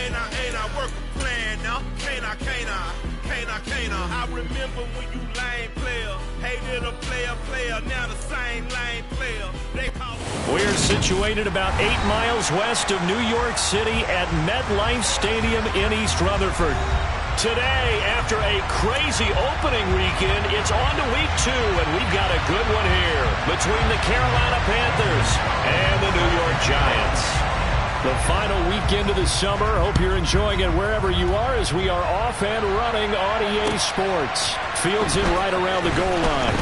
ain't I work a plan now? Can't I? I remember when you lame player, hated a player, now the same lame player. We're situated about 8 miles west of New York City at MetLife Stadium in East Rutherford. Today, after a crazy opening weekend, it's on to week 2, and we've got a good one here between the Carolina Panthers and the New York Giants. The final weekend of the summer. Hope you're enjoying it wherever you are as we are off and running on EA Sports. Fields in right around the goal line.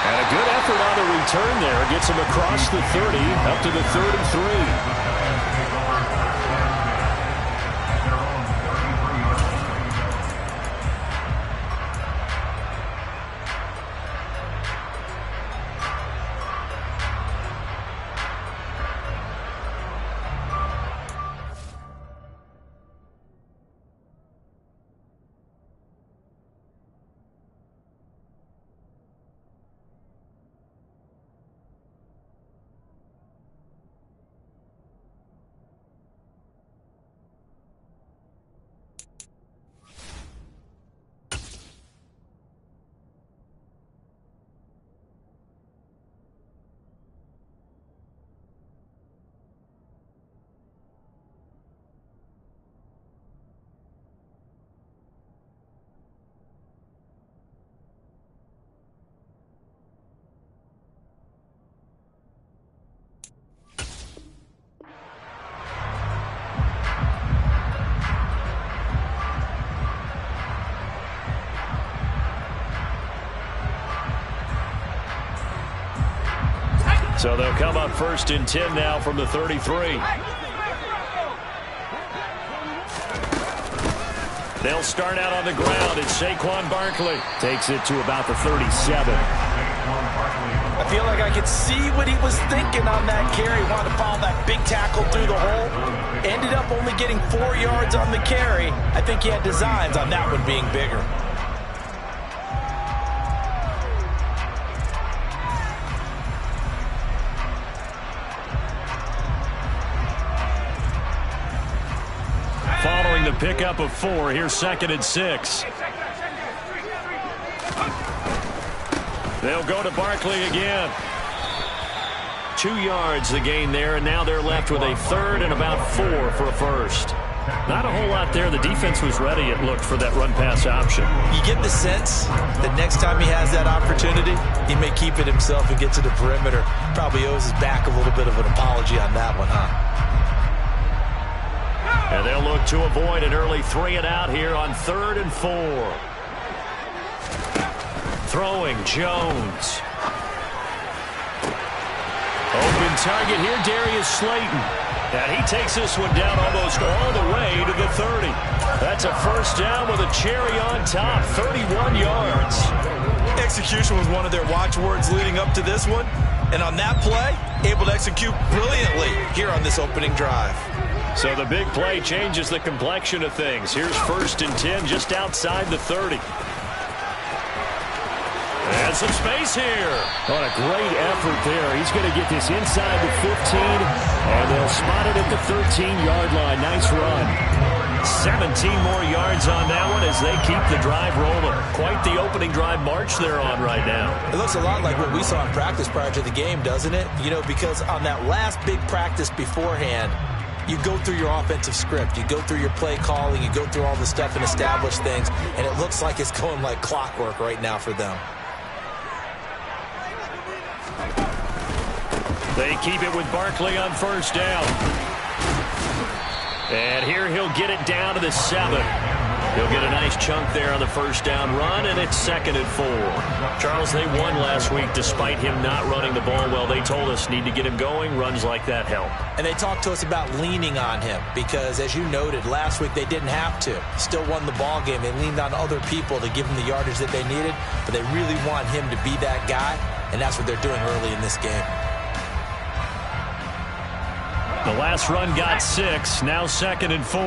And a good effort on the return there. Gets him across the 30, up to the 3rd and 3. So they'll come up 1st and 10 now from the 33. They'll start out on the ground, and Saquon Barkley takes it to about the 37. I feel like I could see what he was thinking on that carry. Wanted to follow that big tackle through the hole. Ended up only getting 4 yards on the carry. I think he had designs on that one being bigger. Following the pickup of 4, here's 2nd and 6. They'll go to Barkley again. 2 yards the gain there, and now they're left with a 3rd and about 4 for a first. Not a whole lot there. The defense was ready, it looked, for that run-pass option. You get the sense that next time he has that opportunity, he may keep it himself and get to the perimeter. Probably owes his back a little bit of an apology on that one, huh? And they'll look to avoid an early 3 and out here on 3rd and 4. Throwing Jones. Open target here, Darius Slayton. And he takes this one down almost all the way to the 30. That's a first down with a cherry on top, 31 yards. Execution was one of their watchwords leading up to this one. And on that play, able to execute brilliantly here on this opening drive. So the big play changes the complexion of things. Here's 1st and 10 just outside the 30. And some space here. What a great effort there. He's going to get this inside the 15, and they'll spot it at the 13-yard line. Nice run. 17 more yards on that one as they keep the drive rolling. Quite the opening drive march they're on right now. It looks a lot like what we saw in practice prior to the game, doesn't it? You know, because on that last big practice beforehand, you go through your offensive script, you go through your play calling, you go through all the stuff and establish things, and it looks like it's going like clockwork right now for them. They keep it with Barkley on 1st down. And here he'll get it down to the 7. He'll get a nice chunk there on the 1st down run, and it's 2nd and 4. Charles, they won last week despite him not running the ball well. They told us need to get him going. Runs like that help. And they talked to us about leaning on him because, as you noted, last week they didn't have to. Still won the ball game. They leaned on other people to give him the yardage that they needed, but they really want him to be that guy, and that's what they're doing early in this game. The last run got 6. Now 2nd and 4.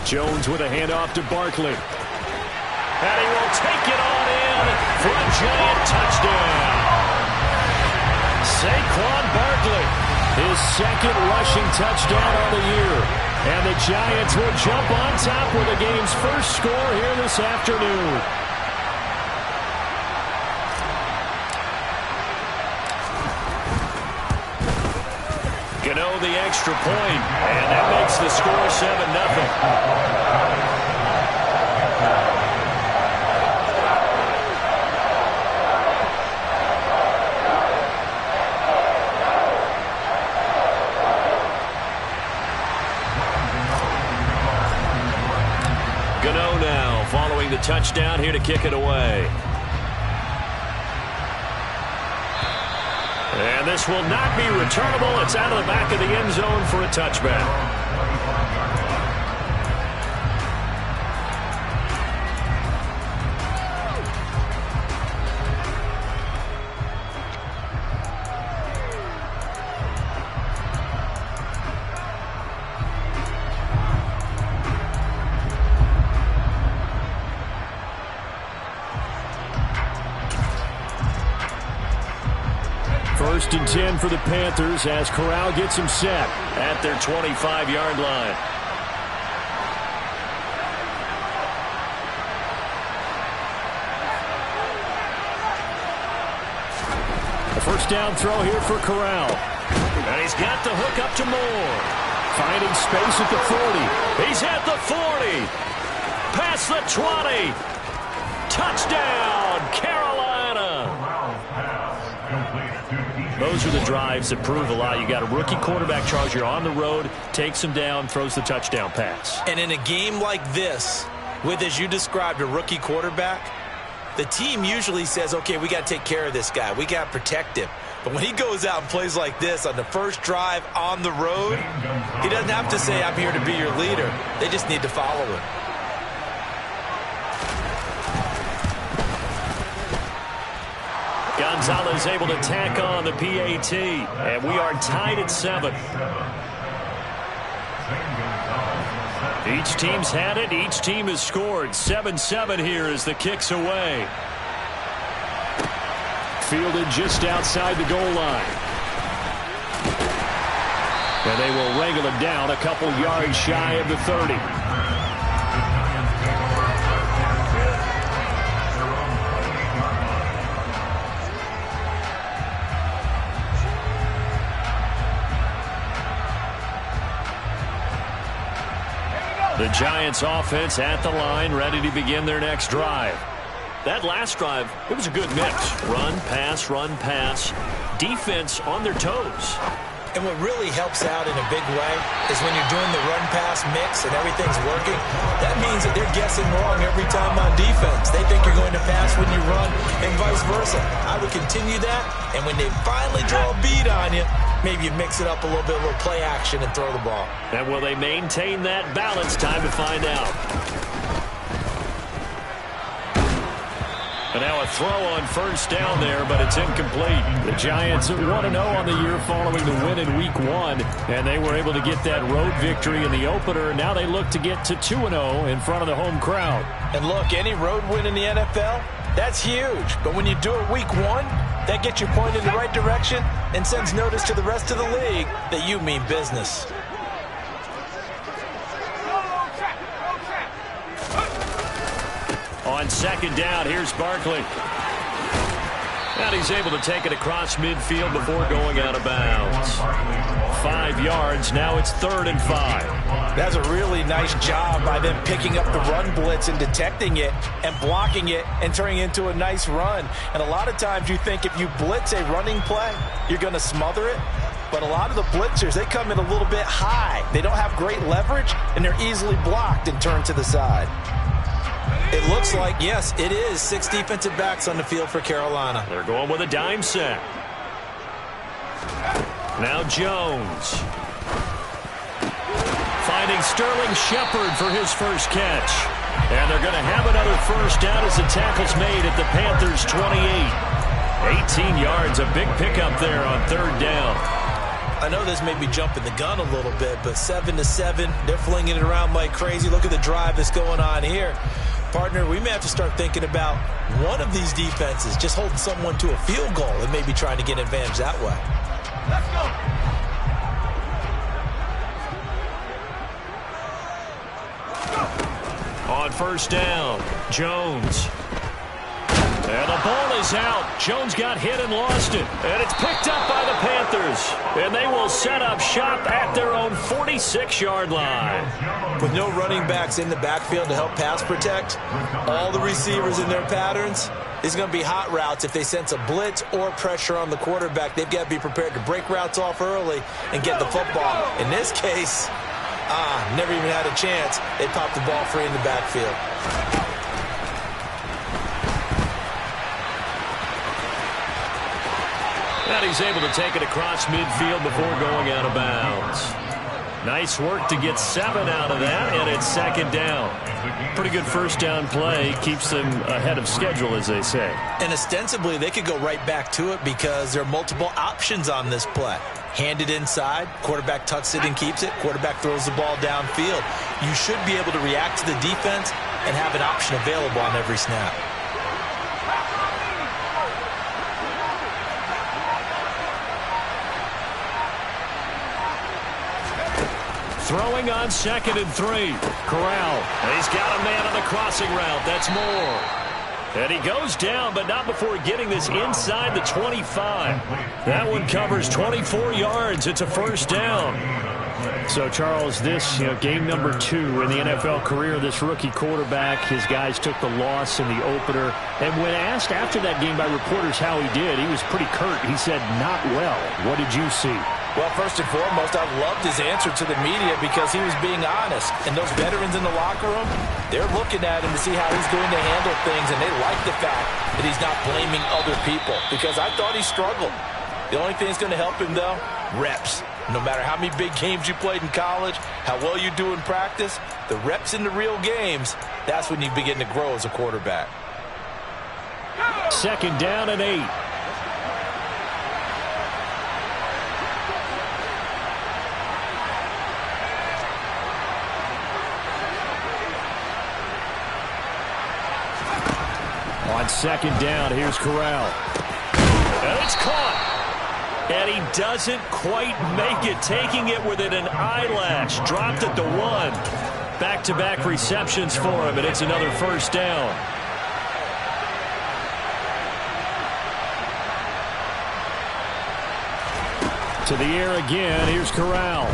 Jones with a handoff to Barkley. And he will take it on in for a giant touchdown. Saquon Barkley, his second rushing touchdown on the year. And the Giants will jump on top with the game's first score here this afternoon. Gano the extra point, and that makes the score 7-0. Gano now following the touchdown here to kick it away. And this will not be returnable. It's out of the back of the end zone for a touchback. First and 10 for the Panthers as Corral gets him set at their 25-yard line. A first down throw here for Corral. And he's got the hook up to Moore. Finding space at the 40. He's at the 40. Past the 20. Touchdown, Carolina. Those are the drives that prove a lot. You got a rookie quarterback, Charles. You're on the road, takes him down, throws the touchdown pass. And in a game like this, with, as you described, a rookie quarterback, the team usually says, okay, we got to take care of this guy. We got to protect him. But when he goes out and plays like this on the first drive on the road, he doesn't have to say, I'm here to be your leader. They just need to follow him. Gonzalez able to tack on the PAT, and we are tied at 7. Each team's had it. Each team has scored. 7-7 here as the kick's away. Fielded just outside the goal line. And they will wrangle him down a couple yards shy of the 30. The Giants offense at the line, ready to begin their next drive. That last drive, it was a good mix. Run, pass, defense on their toes. And what really helps out in a big way is when you're doing the run-pass mix and everything's working, that means that they're guessing wrong every time on defense. They think you're going to pass when you run and vice versa. I would continue that, and when they finally draw a bead on you, maybe you mix it up a little bit, a little play action, and throw the ball. And will they maintain that balance? Time to find out. And now a throw on first down there, but it's incomplete. The Giants are 1-0 on the year following the win in Week 1, and they were able to get that road victory in the opener. Now they look to get to 2-0 in front of the home crowd. And look, any road win in the NFL, that's huge. But when you do it Week 1, that gets you pointed in the right direction and sends notice to the rest of the league that you mean business. On second down, here's Barkley. And he's able to take it across midfield before going out of bounds. 5 yards. Now it's 3rd and 5. That's a really nice job by them picking up the run blitz and detecting it and blocking it and turning it into a nice run. And a lot of times you think if you blitz a running play, you're going to smother it. But a lot of the blitzers, they come in a little bit high. They don't have great leverage, and they're easily blocked and turned to the side. It looks like, yes, it is 6 defensive backs on the field for Carolina. They're going with a dime set. Now Jones. Finding Sterling Shepard for his first catch. And they're going to have another first down as the tackle's made at the Panthers' 28. 18 yards, a big pickup there on 3rd down. I know this may be jumping the gun a little bit, but 7-7, they're flinging it around like crazy. Look at the drive that's going on here. Partner, we may have to start thinking about one of these defenses just holding someone to a field goal and maybe trying to get an advantage that way. Let's go. On first down, Jones. And the ball is out. Jones got hit and lost it. And it's picked up by the Panthers. And they will set up shop at their own 46-yard line. With no running backs in the backfield to help pass protect, all the receivers in their patterns, it's going to be hot routes. If they sense a blitz or pressure on the quarterback, they've got to be prepared to break routes off early and get the football. In this case, never even had a chance. They popped the ball free in the backfield. And he's able to take it across midfield before going out of bounds. Nice work to get 7 out of that, and it's second down. Pretty good first down play. Keeps them ahead of schedule, as they say. And ostensibly, they could go right back to it because there are multiple options on this play. Hand it inside, quarterback tucks it and keeps it, quarterback throws the ball downfield. You should be able to react to the defense and have an option available on every snap. Throwing on 2nd and 3. Corral. And he's got a man on the crossing route. That's Moore. And he goes down, but not before getting this inside the 25. That one covers 24 yards. It's a first down. So, Charles, this, game number 2 in the NFL career, this rookie quarterback, his guys took the loss in the opener. And when asked after that game by reporters how he did, he was pretty curt. He said, not well. What did you see? Well, first and foremost, I loved his answer to the media because he was being honest. And those veterans in the locker room, they're looking at him to see how he's going to handle things, and they like the fact that he's not blaming other people because I thought he struggled. The only thing that's going to help him, though, reps. No matter how many big games you played in college, how well you do in practice, the reps in the real games, that's when you begin to grow as a quarterback. Second down and 8. On second down, here's Corral. And it's caught. And he doesn't quite make it, taking it within an eyelash. Dropped at the 1. Back-to-back receptions for him, and it's another first down. To the air again, here's Corral.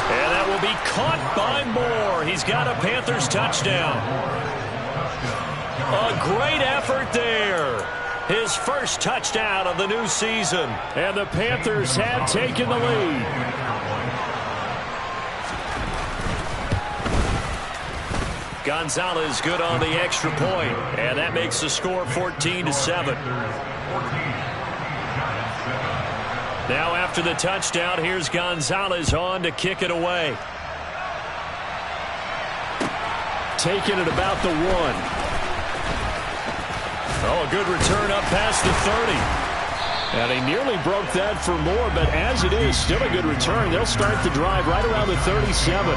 And that will be caught by Moore. He's got a Panthers touchdown. A great effort there. His first touchdown of the new season. And the Panthers have taken the lead. Gonzalez good on the extra point. And that makes the score 14-7. Now after the touchdown, here's Gonzalez on to kick it away. Taking it about the 1. Oh, a good return up past the 30. And he nearly broke that for Moore, but as it is, still a good return. They'll start the drive right around the 37.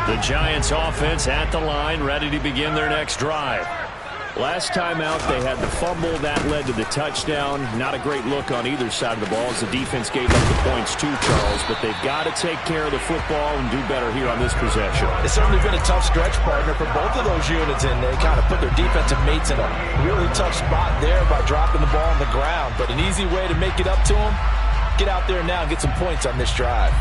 The Giants offense at the line, ready to begin their next drive. Last time out, they had the fumble. That led to the touchdown. Not a great look on either side of the ball as the defense gave up the points too, Charles. But they've got to take care of the football and do better here on this possession. It's certainly been a tough stretch, partner, for both of those units, and they kind of put their defensive mates in a really tough spot there by dropping the ball on the ground. But an easy way to make it up to them, get out there now and get some points on this drive.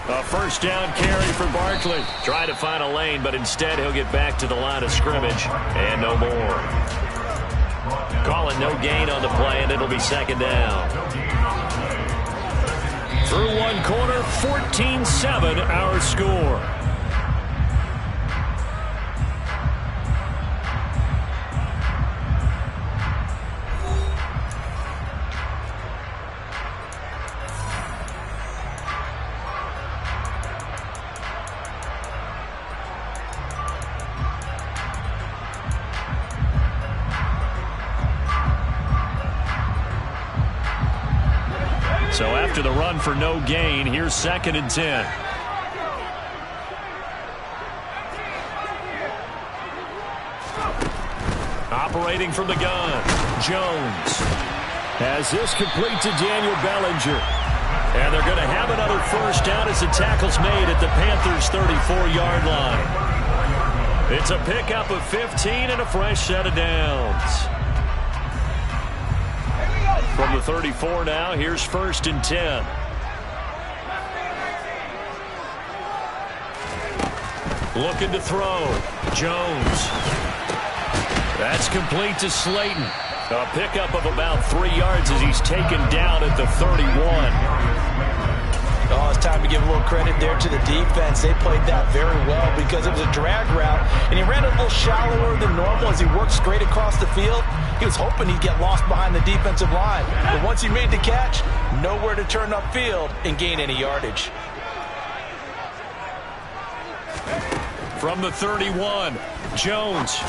A first down carry for Barkley. Trying to find a lane, but instead he'll get back to the line of scrimmage. And no more. Calling no gain on the play, and it'll be second down. Through one quarter, 14-7 our score. So after the run for no gain, here's 2nd and 10. Operating from the gun, Jones has this complete to Daniel Bellinger. And they're going to have another first down as the tackle's made at the Panthers' 34-yard line. It's a pickup of 15 and a fresh set of downs. From the 34 now, here's 1st and 10. Looking to throw. Jones. That's complete to Slayton. A pickup of about 3 yards as he's taken down at the 31. Oh, it's time to give a little credit there to the defense. They played that very well because it was a drag route, and he ran a little shallower than normal as he worked straight across the field. He was hoping he'd get lost behind the defensive line. But once he made the catch, nowhere to turn upfield and gain any yardage. From the 31, Jones.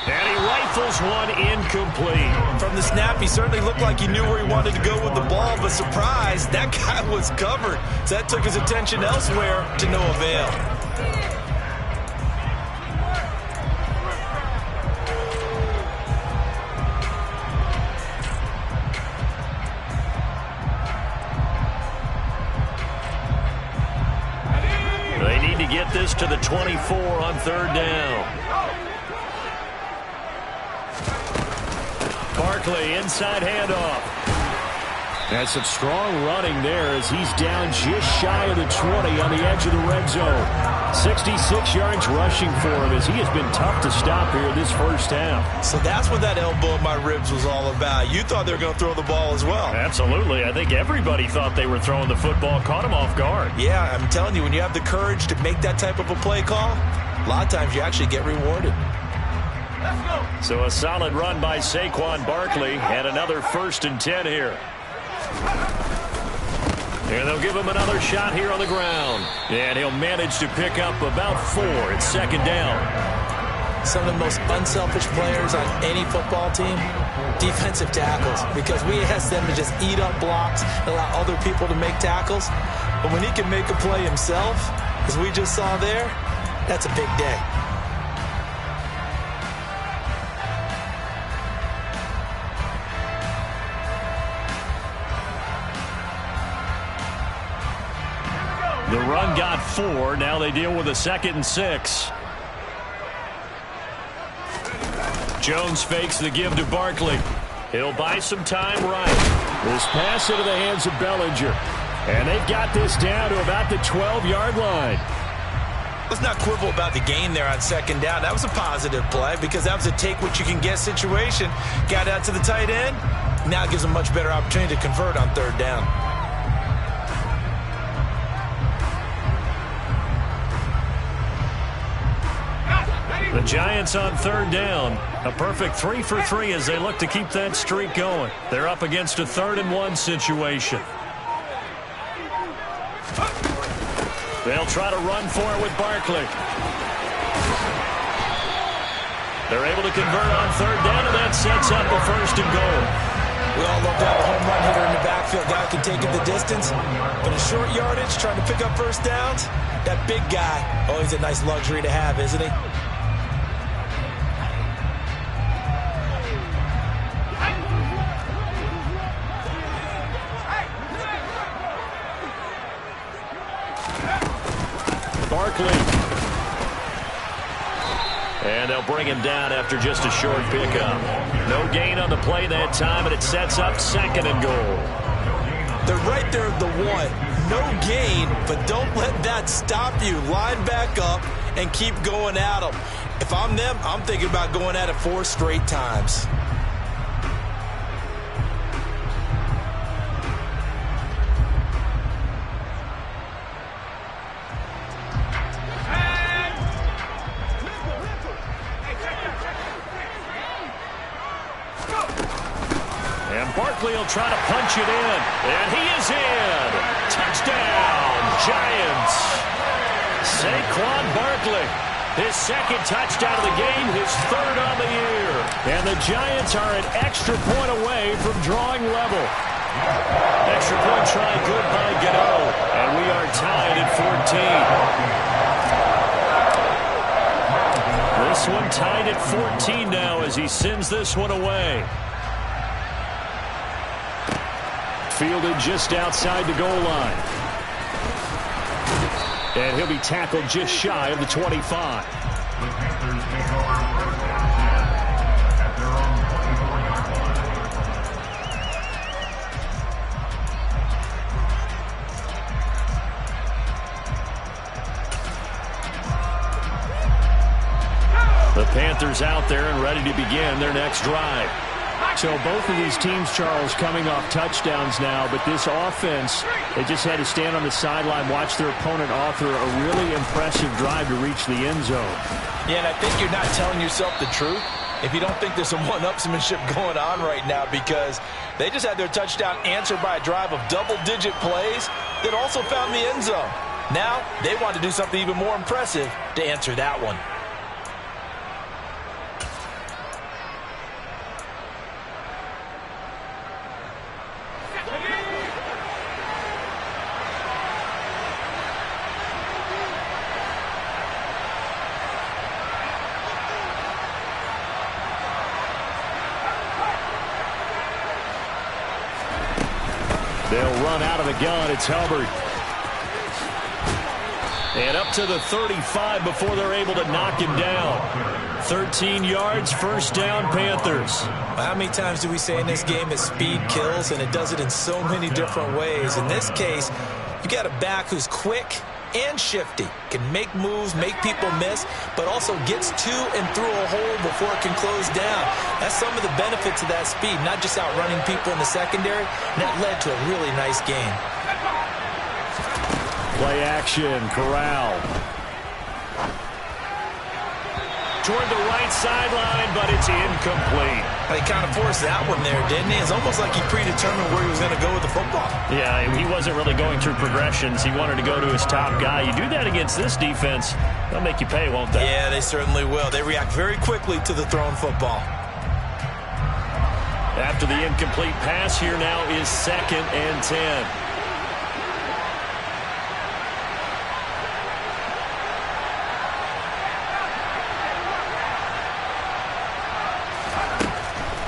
And he rifles one incomplete. From the snap, he certainly looked like he knew where he wanted to go with the ball, but surprise, that guy was covered. So that took his attention elsewhere to no avail. They need to get this to the 24 on 3rd down. Barkley, inside handoff. That's some strong running there as he's down just shy of the 20 on the edge of the red zone. 66 yards rushing for him as he has been tough to stop here this first half. So that's what that elbow in my ribs was all about. You thought they were going to throw the ball as well. Absolutely. I think everybody thought they were throwing the football, caught him off guard. Yeah, I'm telling you, when you have the courage to make that type of a play call, a lot of times you actually get rewarded. So a solid run by Saquon Barkley and another 1st and 10 here. And they'll give him another shot here on the ground. And he'll manage to pick up about 4 at 2nd down. Some of the most unselfish players on any football team, defensive tackles, because we ask them to just eat up blocks, allow other people to make tackles. But when he can make a play himself, as we just saw there, that's a big day. The run got 4. Now they deal with a 2nd and 6. Jones fakes the give to Barkley. He'll buy some time right. This pass into the hands of Bellinger. And they've got this down to about the 12-yard line. Let's not quibble about the gain there on 2nd down. That was a positive play because that was a take-what-you-can-get situation. Got out to the tight end. Now it gives a much better opportunity to convert on 3rd down. The Giants on 3rd down. A perfect 3 for 3 as they look to keep that streak going. They're up against a 3rd and 1 situation. They'll try to run for it with Barkley. They're able to convert on 3rd down, and that sets up a 1st and goal. We all love to have a home run hitter in the backfield. Guy can take it the distance. But in short yardage, trying to pick up 1st downs, that big guy, always a nice luxury to have, isn't he? Barkley. And they'll bring him down after just a short pickup. No gain on the play that time, and it sets up 2nd and goal. They're right there at the 1. No gain, but don't let that stop you. Line back up and keep going at them. If I'm them, I'm thinking about going at it 4 straight times. Barkley will try to punch it in, and he is in. Touchdown, Giants. Saquon Barkley, his 2nd touchdown of the game, his 3rd on the year. And the Giants are an extra point away from drawing level. Extra point try good by Gano. And we are tied at 14. This one tied at 14 now as he sends this one away. Fielded just outside the goal line. And he'll be tackled just shy of the 25. The Panthers out there and ready to begin their next drive. So both of these teams, Charles, coming off touchdowns now, but this offense, they just had to stand on the sideline, watch their opponent author a really impressive drive to reach the end zone. Yeah, and I think you're not telling yourself the truth if you don't think there's some one-upsmanship going on right now, because they just had their touchdown answered by a drive of double-digit plays that also found the end zone. Now they want to do something even more impressive to answer that one. They'll run out of the gun. It's Hubbard. And up to the 35 before they're able to knock him down. 13 yards, first down, Panthers. How many times do we say in this game that speed kills, and it does it in so many different ways? In this case, you got a back who's quick and shifty, can make moves, make people miss, but also gets to and through a hole before it can close down. That's some of the benefits of that speed, not just outrunning people in the secondary, and that led to a really nice game. Play action, Corral. Toward the right sideline, but it's incomplete. He kind of forced that one there, didn't he? It's almost like he predetermined where he was going to go with the football. Yeah, he wasn't really going through progressions. He wanted to go to his top guy. You do that against this defense, they'll make you pay, won't they? Yeah, they certainly will. They react very quickly to the thrown football. After the incomplete pass, here now is 2nd and 10.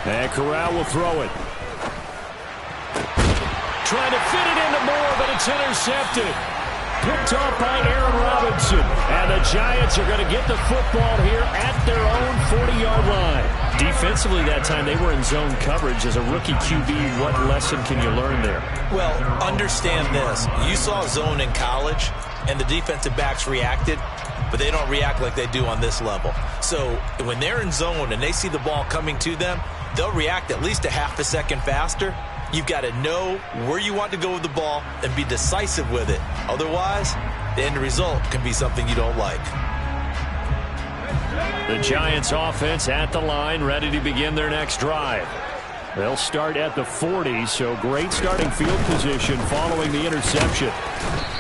And Corral will throw it. Trying to fit it into Moore, but it's intercepted. Picked off by Aaron Robinson. And the Giants are going to get the football here at their own 40-yard line. Defensively that time, they were in zone coverage. As a rookie QB, what lesson can you learn there? Well, understand this. You saw zone in college, and the defensive backs reacted, but they don't react like they do on this level. So when they're in zone and they see the ball coming to them, they'll react at least a half a second faster. You've got to know where you want to go with the ball and be decisive with it. Otherwise, the end result can be something you don't like. The Giants offense at the line, ready to begin their next drive. They'll start at the 40, so great starting field position following the interception.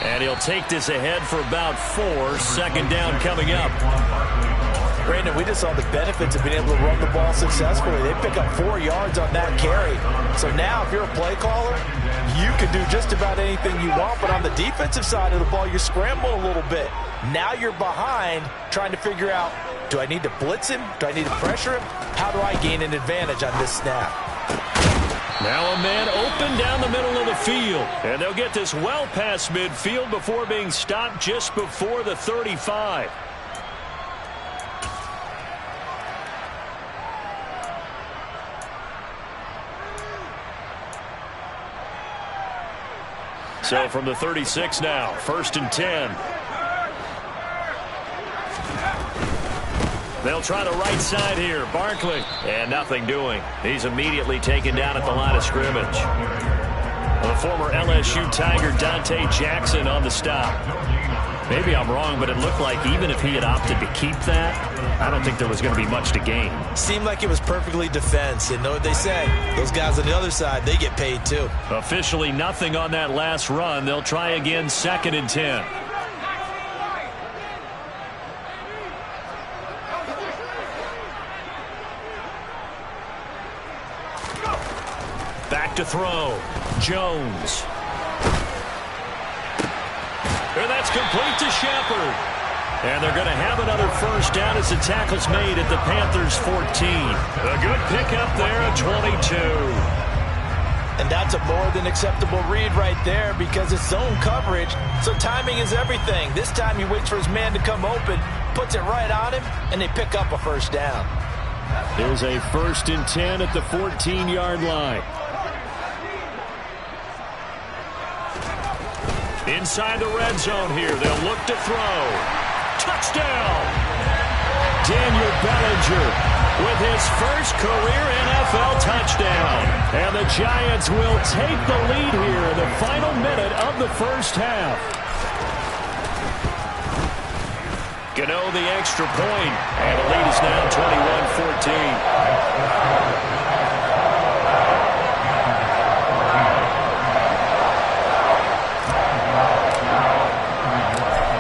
And he'll take this ahead for about 4. 2nd down coming up. Brandon, we just saw the benefits of being able to run the ball successfully. They pick up 4 yards on that carry. So now if you're a play caller, you can do just about anything you want. But on the defensive side of the ball, you scramble a little bit. Now you're behind trying to figure out, do I need to blitz him? Do I need to pressure him? How do I gain an advantage on this snap? Now a man open down the middle of the field. And they'll get this well past midfield before being stopped just before the 35. So from the 36 now, 1st and 10. They'll try the right side here. Barkley. And nothing doing. He's immediately taken down at the line of scrimmage. The former LSU Tiger Dante Jackson on the stop. Maybe I'm wrong, but it looked like even if he had opted to keep that, I don't think there was going to be much to gain. Seemed like it was perfectly defense. And know what they say? Those guys on the other side, they get paid too. Officially nothing on that last run. They'll try again 2nd and 10. Back to throw. Jones. And that's complete to Shepard. And they're going to have another first down as the tackle's made at the Panthers' 14. A good pickup there at 22. And that's a more than acceptable read right there because it's zone coverage, so timing is everything. This time he waits for his man to come open, puts it right on him, and they pick up a first down. There's a 1st and 10 at the 14-yard line. Inside the red zone here, they'll look to throw. Touchdown! Daniel Bellinger with his first career NFL touchdown. And the Giants will take the lead here in the final minute of the first half. Gano the extra point, and the lead is now 21-14.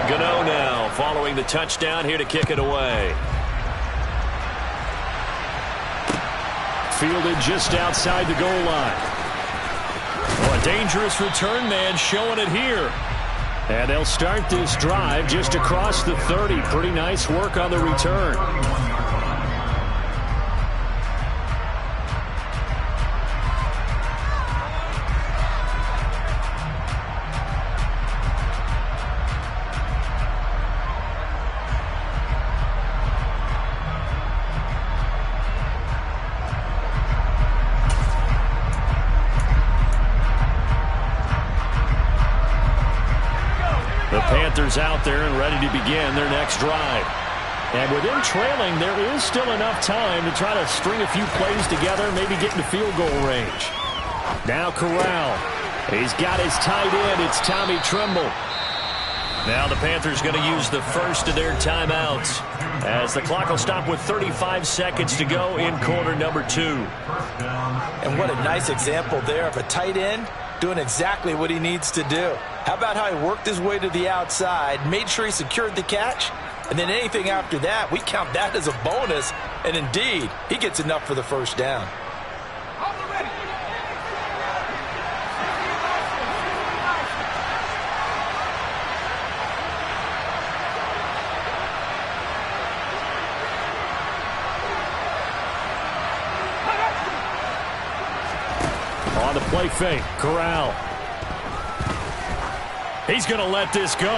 Gano now following the touchdown here to kick it away. Fielded just outside the goal line. Oh, a dangerous return man showing it here. And they'll start this drive just across the 30. Pretty nice work on the return. The Panthers out there and ready to begin their next drive. And with them trailing, there is still enough time to try to string a few plays together, maybe get into field goal range. Now Corral. He's got his tight end. It's Tommy Tremble. Now the Panthers going to use the first of their timeouts as the clock will stop with 35 seconds to go in quarter number 2. And what a nice example there of a tight end doing exactly what he needs to do. How about how he worked his way to the outside, made sure he secured the catch, and then anything after that, we count that as a bonus. And indeed, he gets enough for the first down. On the play fake, Corral. He's going to let this go.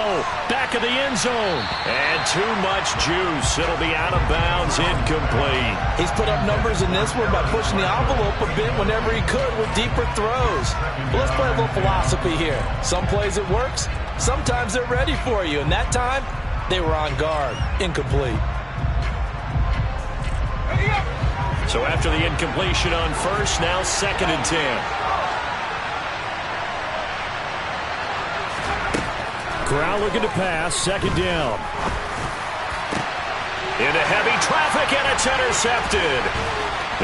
Back of the end zone. And too much juice. It'll be out of bounds, incomplete. He's put up numbers in this one by pushing the envelope a bit whenever he could with deeper throws. But let's play a little philosophy here. Some plays it works. Sometimes they're ready for you. And that time, they were on guard. Incomplete. So after the incompletion on first, now 2nd and 10. Corral looking to pass, 2nd down. Into heavy traffic, and it's intercepted.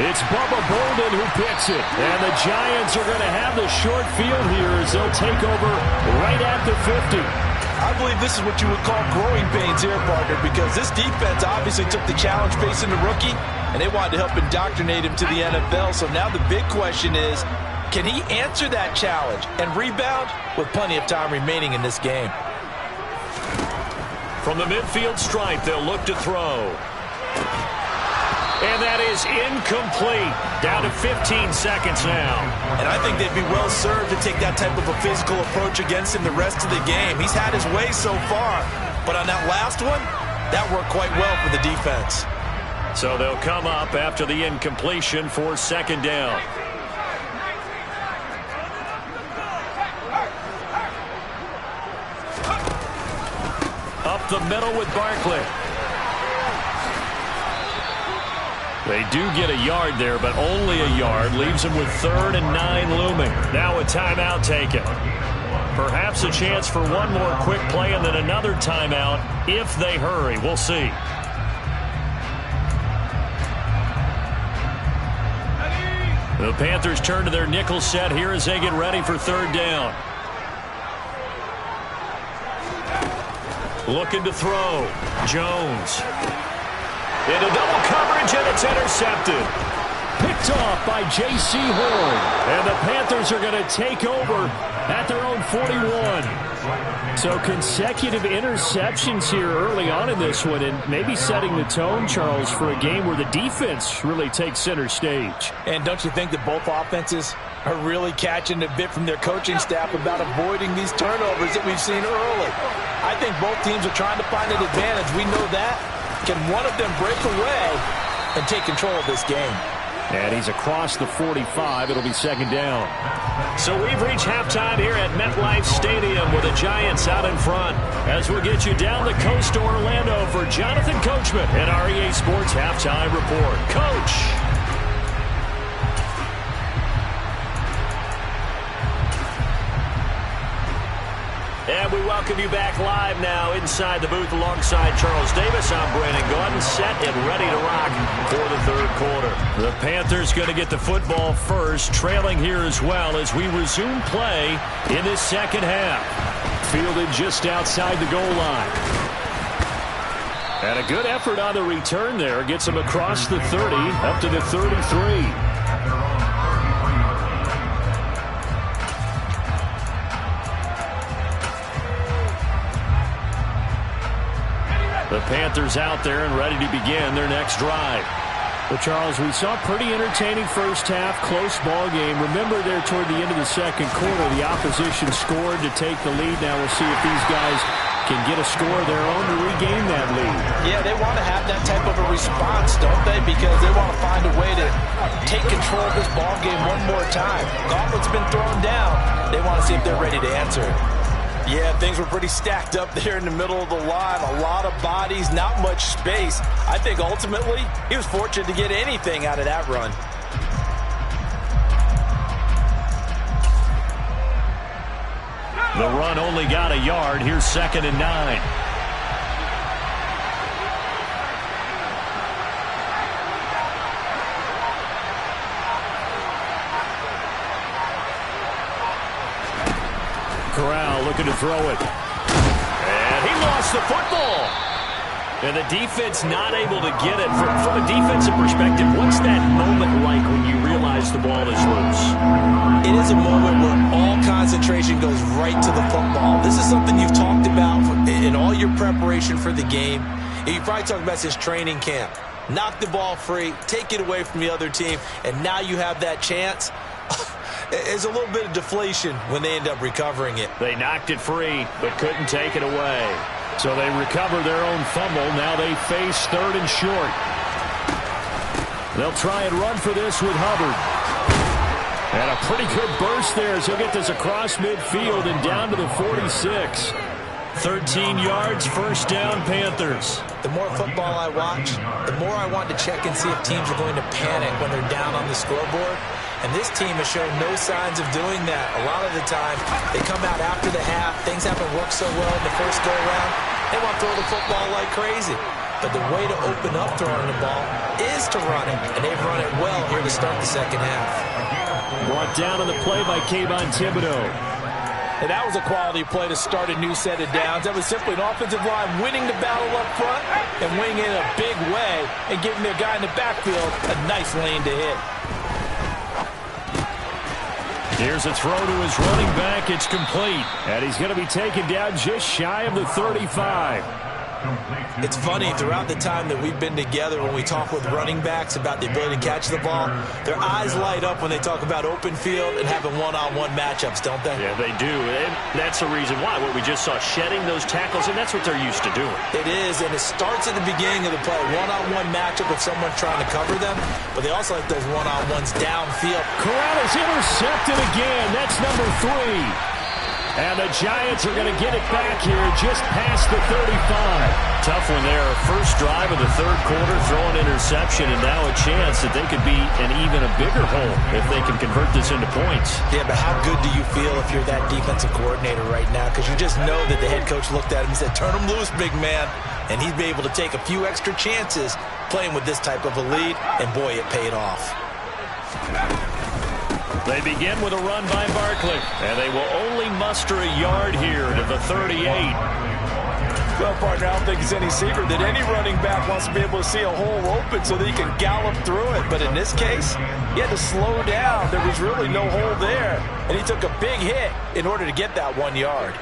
It's Bubba Bolden who picks it. And the Giants are going to have the short field here as they'll take over right at the 50. I believe this is what you would call growing pains here, partner, because this defense obviously took the challenge facing the rookie, and they wanted to help indoctrinate him to the NFL. So now the big question is, can he answer that challenge and rebound with plenty of time remaining in this game? From the midfield stripe, they'll look to throw. And that is incomplete. Down to 15 seconds now. And I think they'd be well served to take that type of a physical approach against him the rest of the game. He's had his way so far. But on that last one, that worked quite well for the defense. So they'll come up after the incompletion for 2nd down. Up the middle with Barkley. They do get a yard there, but only a yard. Leaves them with 3rd and 9 looming. Now a timeout taken. Perhaps a chance for one more quick play and then another timeout if they hurry. We'll see. The Panthers turn to their nickel set here as they get ready for 3rd down. Looking to throw. Jones. Into double coverage, and it's intercepted. Picked off by J.C. Horn. And the Panthers are going to take over at their own 41. So consecutive interceptions here early on in this one, and maybe setting the tone, Charles, for a game where the defense really takes center stage. And don't you think that both offenses are really catching a bit from their coaching staff about avoiding these turnovers that we've seen early? I think both teams are trying to find an advantage. We know that. Can one of them break away and take control of this game? And he's across the 45. It'll be second down. So we've reached halftime here at MetLife Stadium with the Giants out in front. As we'll get you down the coast to Orlando for Jonathan Coachman at our EA Sports Halftime Report. Coach! And we welcome you back live now inside the booth alongside Charles Davis. I'm Brandon Gordon, set and ready to rock for the third quarter. The Panthers going to get the football first, trailing here as well as we resume play in this second half. Fielded just outside the goal line. And a good effort on the return there. Gets him across the 30 up to the 33. The Panthers out there and ready to begin their next drive. But, Charles, we saw a pretty entertaining first half, close ball game. Remember there toward the end of the second quarter, the opposition scored to take the lead. Now we'll see if these guys can get a score of their own to regain that lead. Yeah, they want to have that type of a response, don't they? Because they want to find a way to take control of this ball game one more time. Gauntlet's been thrown down. They want to see if they're ready to answer it. Yeah, things were pretty stacked up there in the middle of the line. A lot of bodies, not much space. I think ultimately he was fortunate to get anything out of that run. The run only got a yard. Here's 2nd and 9. Corral looking to throw it. And he lost the football. And the defense not able to get it. From a defensive perspective, what's that moment like when you realize the ball is loose? It is a moment where all concentration goes right to the football. This is something you've talked about in all your preparation for the game. You probably talked about this training camp. Knock the ball free, take it away from the other team, and now you have that chance. There's a little bit of deflation when they end up recovering it. They knocked it free, but couldn't take it away. So they recover their own fumble. Now they face 3rd and short. They'll try and run for this with Hubbard. And a pretty good burst there as he'll get this across midfield and down to the 46. 13 yards, first down, Panthers. The more football I watch, the more I want to check and see if teams are going to panic when they're down on the scoreboard. And this team has shown no signs of doing that. A lot of the time, they come out after the half. Things haven't worked so well in the first go-around. They want to throw the football like crazy. But the way to open up throwing the ball is to run it. And they've run it well here to start the second half. Brought down on the play by Kayvon Thibodeau. And that was a quality play to start a new set of downs. That was simply an offensive line winning the battle up front and winning it in a big way and giving their guy in the backfield a nice lane to hit. Here's a throw to his running back. It's complete. And he's going to be taken down just shy of the 35. It's funny, throughout the time that we've been together, when we talk with running backs about the ability to catch the ball, their eyes light up when they talk about open field and having one-on-one matchups, don't they? Yeah, they do. And that's the reason why. What we just saw, shedding those tackles, and that's what they're used to doing. It is, and it starts at the beginning of the play. One-on-one matchup with someone trying to cover them, but they also like those one-on-ones downfield. Corral is intercepted again. That's number 3. And the Giants are going to get it back here just past the 35. Tough one there. First drive of the third quarter, throw an interception, and now a chance that they could be in even a bigger hole if they can convert this into points. Yeah, but how good do you feel if you're that defensive coordinator right now? Because you just know that the head coach looked at him and said, turn him loose, big man. And he'd be able to take a few extra chances playing with this type of a lead, and boy, it paid off. They begin with a run by Barkley, and they will only muster a yard here to the 38. Well, partner, I don't think it's any secret that any running back wants to be able to see a hole open so that he can gallop through it. But in this case, he had to slow down. There was really no hole there. And he took a big hit in order to get that 1 yard.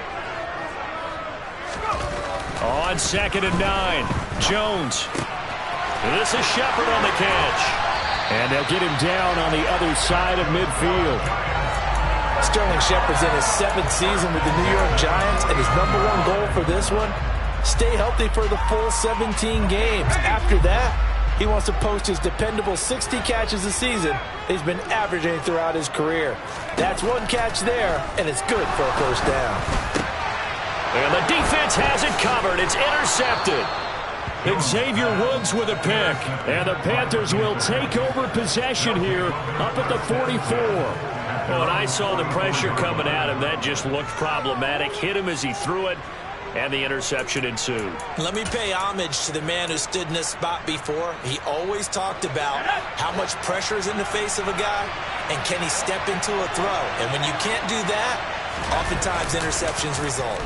On 2nd and 9, Jones. This is Shepard on the catch. And they'll get him down on the other side of midfield. Sterling Shepard's in his 7th season with the New York Giants, and his #1 goal for this one, stay healthy for the full 17 games. After that, he wants to post his dependable 60 catches a season he's been averaging throughout his career. That's 1 catch there, and it's good for a first down. And the defense has it covered. It's intercepted. Xavier Woods with a pick. And the Panthers will take over possession here up at the 44. When I saw the pressure coming at him, that just looked problematic. Hit him as he threw it, and the interception ensued. Let me pay homage to the man who stood in this spot before. He always talked about how much pressure is in the face of a guy, and can he step into a throw. And when you can't do that, oftentimes interceptions result.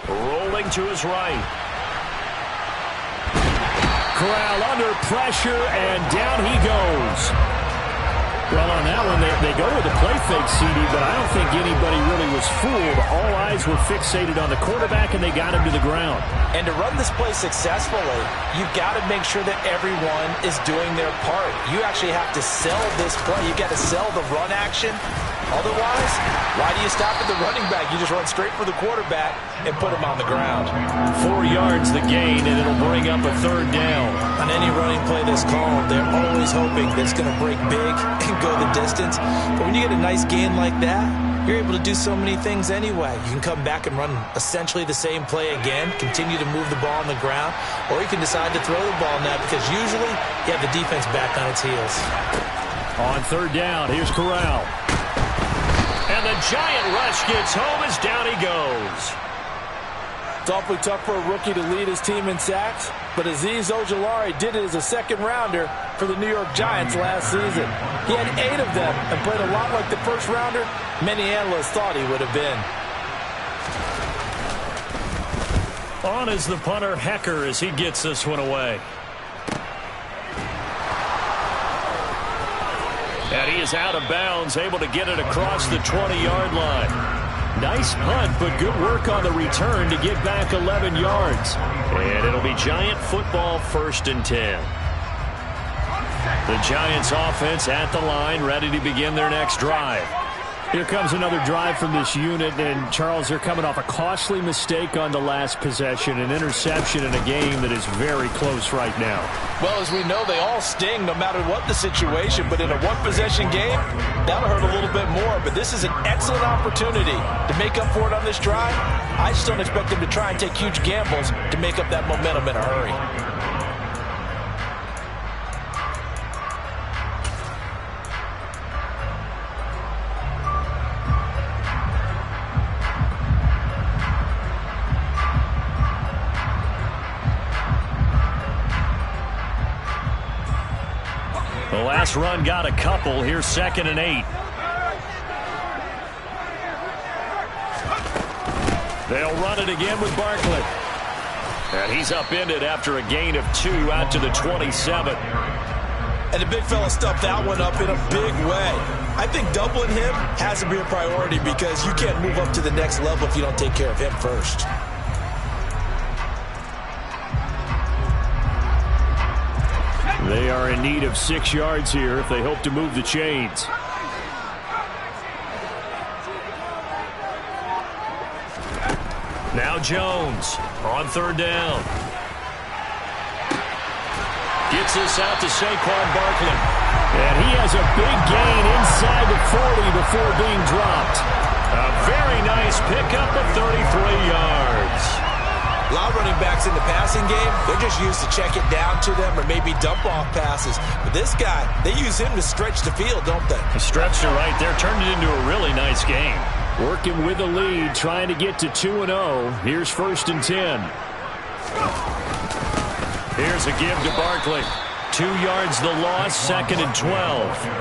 Rolling to his right. Corral under pressure, and down he goes. Well, on that one, they go with a play fake, CD, but I don't think anybody really was fooled. All eyes were fixated on the quarterback, and they got him to the ground. And to run this play successfully, you've got to make sure that everyone is doing their part. You actually have to sell this play. You've got to sell the run action. Otherwise, why do you stop at the running back? You just run straight for the quarterback and put him on the ground. 4 yards the gain, and it'll bring up a 3rd down. On any running play that's called, they're always hoping that it's going to break big and go the distance. But when you get a nice gain like that, you're able to do so many things anyway. You can come back and run essentially the same play again, continue to move the ball on the ground, or you can decide to throw the ball now because usually you have the defense back on its heels. On 3rd down, here's Corral. And the giant rush gets home as down he goes. It's awfully tough for a rookie to lead his team in sacks, but Azeez Ojulari did it as a 2nd-rounder for the New York Giants last season. He had 8 of them and played a lot like the 1st-rounder many analysts thought he would have been. On is the punter, Hecker, as he gets this one away. And he is out of bounds, able to get it across the 20-yard line. Nice punt, but good work on the return to get back 11 yards. And it'll be Giant football, 1st and 10. The Giants offense at the line, ready to begin their next drive. Here comes another drive from this unit, and Charles, they're coming off a costly mistake on the last possession, an interception in a game that is very close right now. Well, as we know, they all sting no matter what the situation, but in a 1-possession game, that'll hurt a little bit more. But this is an excellent opportunity to make up for it on this drive. I just don't expect them to try and take huge gambles to make up that momentum in a hurry. The last run got a couple. Here's 2nd and 8. They'll run it again with Barkley. And he's upended after a gain of 2 out to the 27. And the big fella stuffed that one up in a big way. I think doubling him has to be a priority because you can't move up to the next level if you don't take care of him first. They are in need of 6 yards here if they hope to move the chains. Now Jones on 3rd down. Gets this out to Saquon Barkley. And he has a big gain inside the 40 before being dropped. A very nice pickup of 33 yards. A lot of running backs in the passing game, they're just used to check it down to them or maybe dump off passes. But this guy, they use him to stretch the field, don't they? He stretched it right there, turned it into a really nice game. Working with the lead, trying to get to 2-0. Here's 1st and 10. Here's a give to Barkley. 2 yards the loss, 2nd and 12.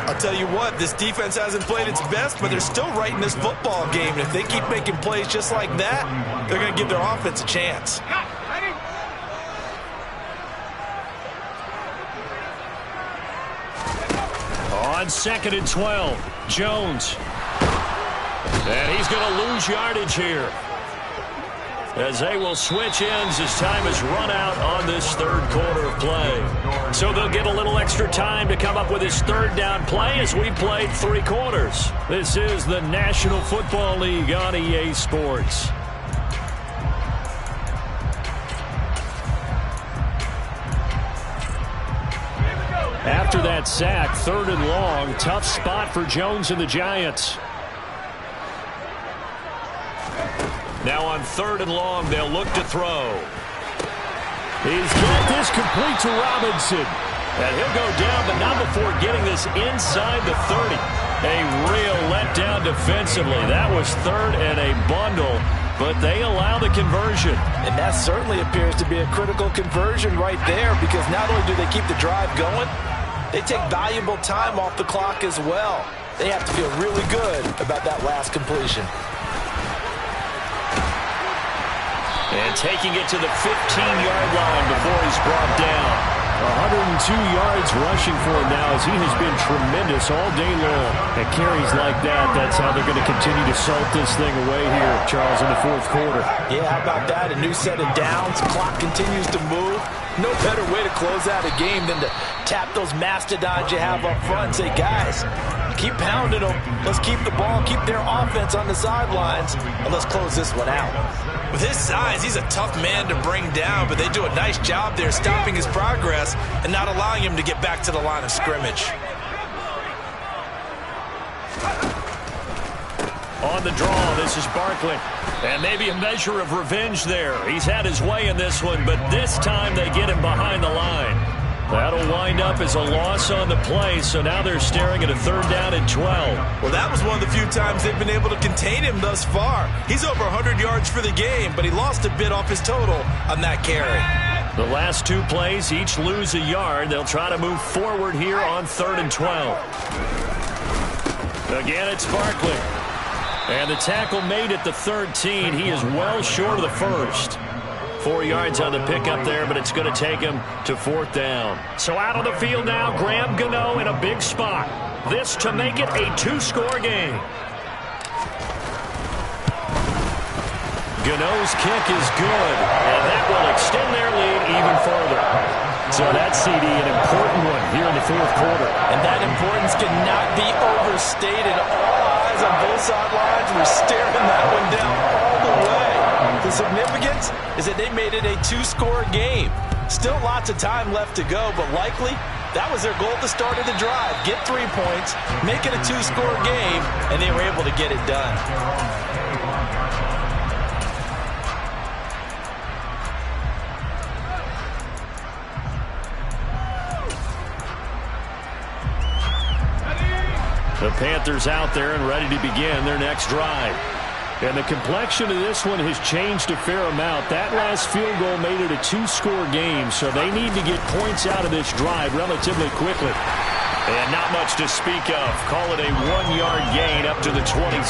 I'll tell you what, this defense hasn't played its best, but they're still right in this football game. And if they keep making plays just like that, they're going to give their offense a chance. On 2nd and 12, Jones. And he's going to lose yardage here, as they will switch ends as time has run out on this third quarter of play. So they'll get a little extra time to come up with his third down play as we played 3 quarters. This is the National Football League on EA Sports. After that sack, 3rd and long, tough spot for Jones and the Giants. Now on 3rd and long, they'll look to throw. He's got this complete to Robinson. And he'll go down, but not before getting this inside the 30. A real letdown defensively. That was 3rd and a bundle, but they allow the conversion. And that certainly appears to be a critical conversion right there, because not only do they keep the drive going, they take valuable time off the clock as well. They have to feel really good about that last completion. And taking it to the 15-yard line before he's brought down. 102 yards rushing for him now, as he has been tremendous all day long. At carries like that, that's how they're going to continue to salt this thing away here, Charles, in the 4th quarter. Yeah, how about that? A new set of downs. Clock continues to move. No better way to close out a game than to tap those mastodons you have up front and say, guys, keep pounding them. Let's keep the ball, keep their offense on the sidelines, and let's close this one out. With his size, he's a tough man to bring down, but they do a nice job there stopping his progress and not allowing him to get back to the line of scrimmage. On the draw, this is Barkley. And maybe a measure of revenge there. He's had his way in this one, but this time they get him behind the line. That'll wind up as a loss on the play, so now they're staring at a 3rd down and 12. Well, that was one of the few times they've been able to contain him thus far. He's over 100 yards for the game, but he lost a bit off his total on that carry. The last 2 plays each lose a yard. They'll try to move forward here on 3rd and 12. Again, it's Barkley. And the tackle made at the 13. He is well short of the first. 4 yards on the pickup there, but it's going to take him to 4th down. So out on the field now, Graham Gano in a big spot. This to make it a 2-score game. Gano's kick is good, and that will extend their lead even further. So that CD, an important one here in the 4th quarter. And that importance cannot be overstated. All eyes on both sidelines were staring that one down all the way. The significance is that they made it a 2-score game. Still lots of time left to go, but likely that was their goal at the start of the drive. Get 3 points, make it a 2-score game, and they were able to get it done. The Panthers out there and ready to begin their next drive. And the complexion of this one has changed a fair amount. That last field goal made it a 2-score game, so they need to get points out of this drive relatively quickly. And not much to speak of. Call it a 1-yard gain up to the 26.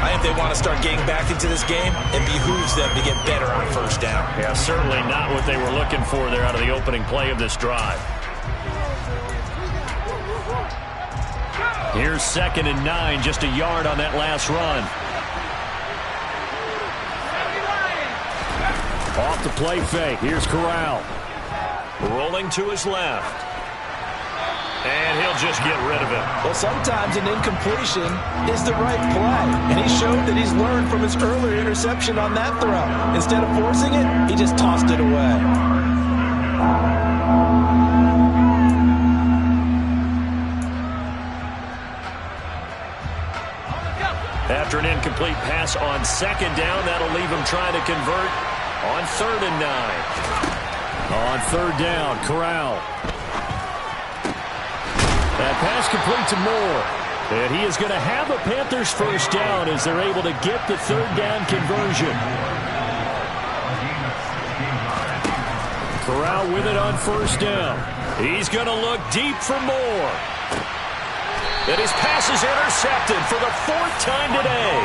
I think they want to start getting back into this game. It behooves them to get better on 1st down. Yeah, certainly not what they were looking for there out of the opening play of this drive. Here's 2nd and 9, just a yard on that last run. Off the play fake, here's Corral. Rolling to his left. And he'll just get rid of it. Well, sometimes an incompletion is the right play. And he showed that he's learned from his earlier interception on that throw. Instead of forcing it, he just tossed it away. After an incomplete pass on 2nd down, that'll leave him trying to convert on 3rd and 9. On 3rd down, Corral. That pass complete to Moore. And he is going to have a Panthers 1st down as they're able to get the 3rd down conversion. Corral with it on first down. He's going to look deep for more. And his pass is intercepted for the 4th time today.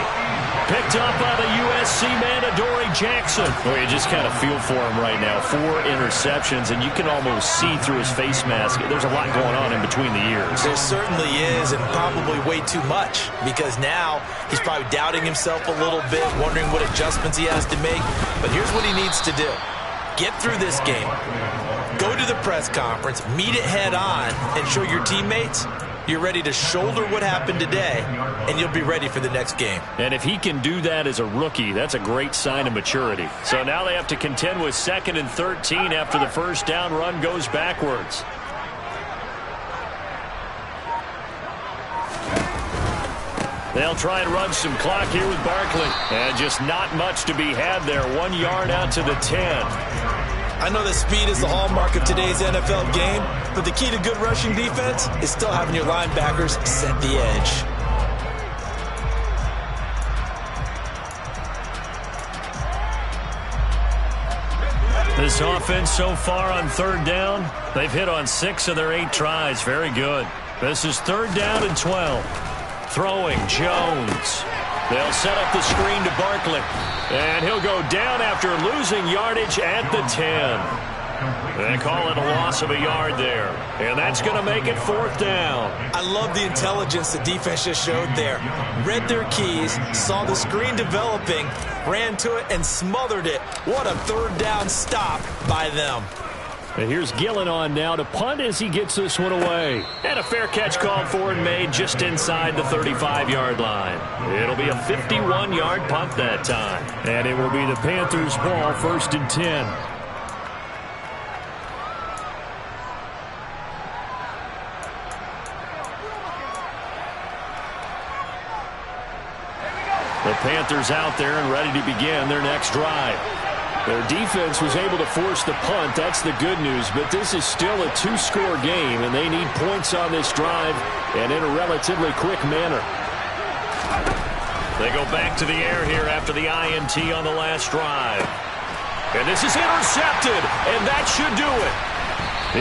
Picked up by the USC man, Adoree Jackson. Well, you just kind of feel for him right now. 4 interceptions, and you can almost see through his face mask. There's a lot going on in between the ears. There certainly is, and probably way too much, because now he's probably doubting himself a little bit, wondering what adjustments he has to make. But here's what he needs to do. Get through this game. Go to the press conference, meet it head on, and show your teammates you're ready to shoulder what happened today, and you'll be ready for the next game. And if he can do that as a rookie, that's a great sign of maturity. So now they have to contend with 2nd and 13 after the first down run goes backwards. They'll try and run some clock here with Barkley. And just not much to be had there. 1 yard out to the 10. I know that speed is the hallmark of today's NFL game, but the key to good rushing defense is still having your linebackers set the edge. This offense so far on 3rd down, they've hit on 6 of their 8 tries. Very good. This is 3rd down and 12. Throwing, Jones. They'll set up the screen to Barkley. And he'll go down after losing yardage at the 10. They call it a loss of a yard there. And that's going to make it 4th down. I love the intelligence the defense just showed there. Read their keys, saw the screen developing, ran to it, and smothered it. What a 3rd down stop by them. And here's Gillen on now to punt as he gets this one away. And a fair catch called for and made just inside the 35-yard line. It'll be a 51-yard punt that time. And it will be the Panthers' ball, 1st and 10. The Panthers out there and ready to begin their next drive. Their defense was able to force the punt. That's the good news. But this is still a 2-score game, and they need points on this drive and in a relatively quick manner. They go back to the air here after the INT on the last drive. And this is intercepted, and that should do it.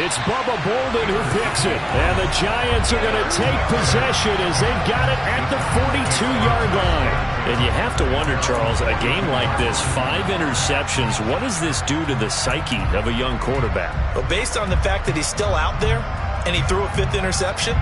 It's Bubba Bolden who picks it. And the Giants are going to take possession as they've got it at the 42-yard line. And you have to wonder, Charles, a game like this, 5 interceptions, what does this do to the psyche of a young quarterback? Well, based on the fact that he's still out there and he threw a 5th interception,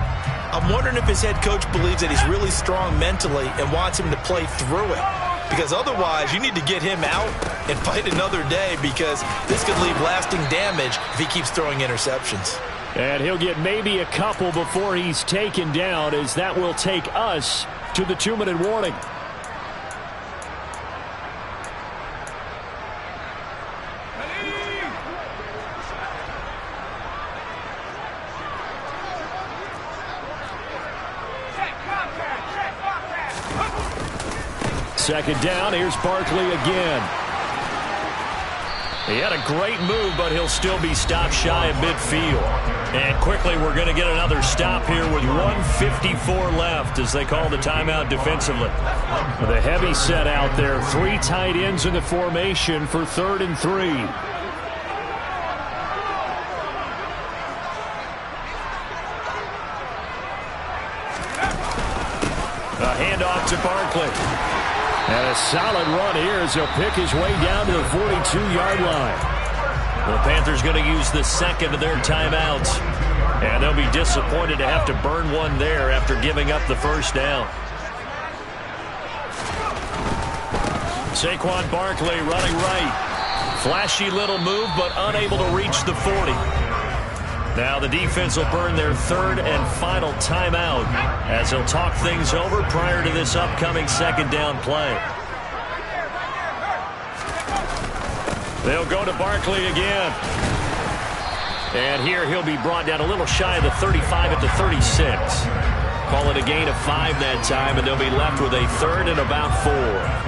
I'm wondering if his head coach believes that he's really strong mentally and wants him to play through it. Because otherwise, you need to get him out and fight another day, because this could leave lasting damage if he keeps throwing interceptions. And he'll get maybe a couple before he's taken down, as that will take us to the 2-minute warning. Second down, here's Barkley again. He had a great move, but he'll still be stopped shy of midfield. And quickly, we're going to get another stop here with 1:54 left as they call the timeout defensively. The heavy set out there, 3 tight ends in the formation for 3rd and 3. A handoff to Barkley. And a solid run here as he'll pick his way down to the 42-yard line. The Panthers going to use the 2nd of their timeouts. And they'll be disappointed to have to burn one there after giving up the first down. Saquon Barkley running right. Flashy little move, but unable to reach the 40. Now the defense will burn their 3rd and final timeout as they'll talk things over prior to this upcoming 2nd down play. They'll go to Barkley again. And here he'll be brought down a little shy of the 35 at the 36. Call it a gain of 5 that time, and they'll be left with a 3rd and about 4.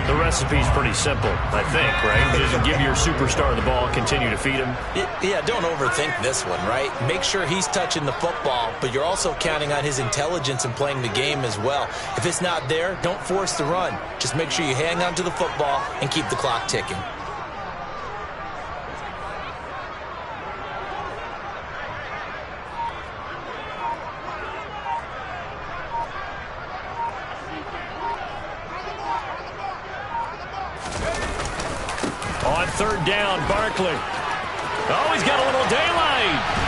The recipe's pretty simple, I think, right? Just give your superstar the ball, continue to feed him. Yeah, don't overthink this one, right? Make sure he's touching the football, but you're also counting on his intelligence in playing the game as well. If it's not there, don't force the run. Just make sure you hang on to the football and keep the clock ticking. third down. Barkley. Oh, he's got a little daylight.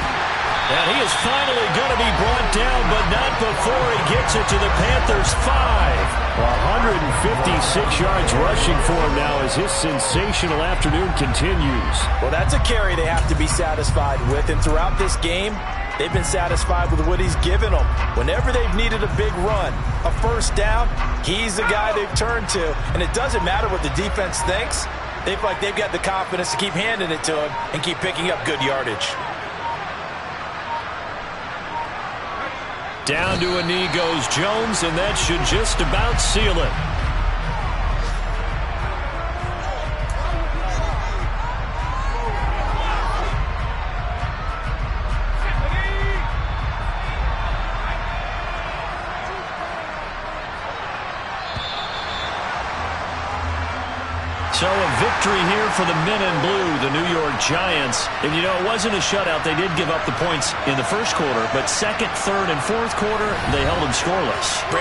And he is finally going to be brought down, but not before he gets it to the Panthers' 5. 156 yards rushing for him now as his sensational afternoon continues. Well, that's a carry they have to be satisfied with, and throughout this game, they've been satisfied with what he's given them. Whenever they've needed a big run, a first down, he's the guy they've turned to. And it doesn't matter what the defense thinks. They feel like they've got the confidence to keep handing it to him and keep picking up good yardage. Down to a knee goes Jones, and that should just about seal it. So a victory here for the men in blue, the New York Giants. And, you know, it wasn't a shutout. They did give up the points in the first quarter, but second, third, and fourth quarter, they held them scoreless. Brandon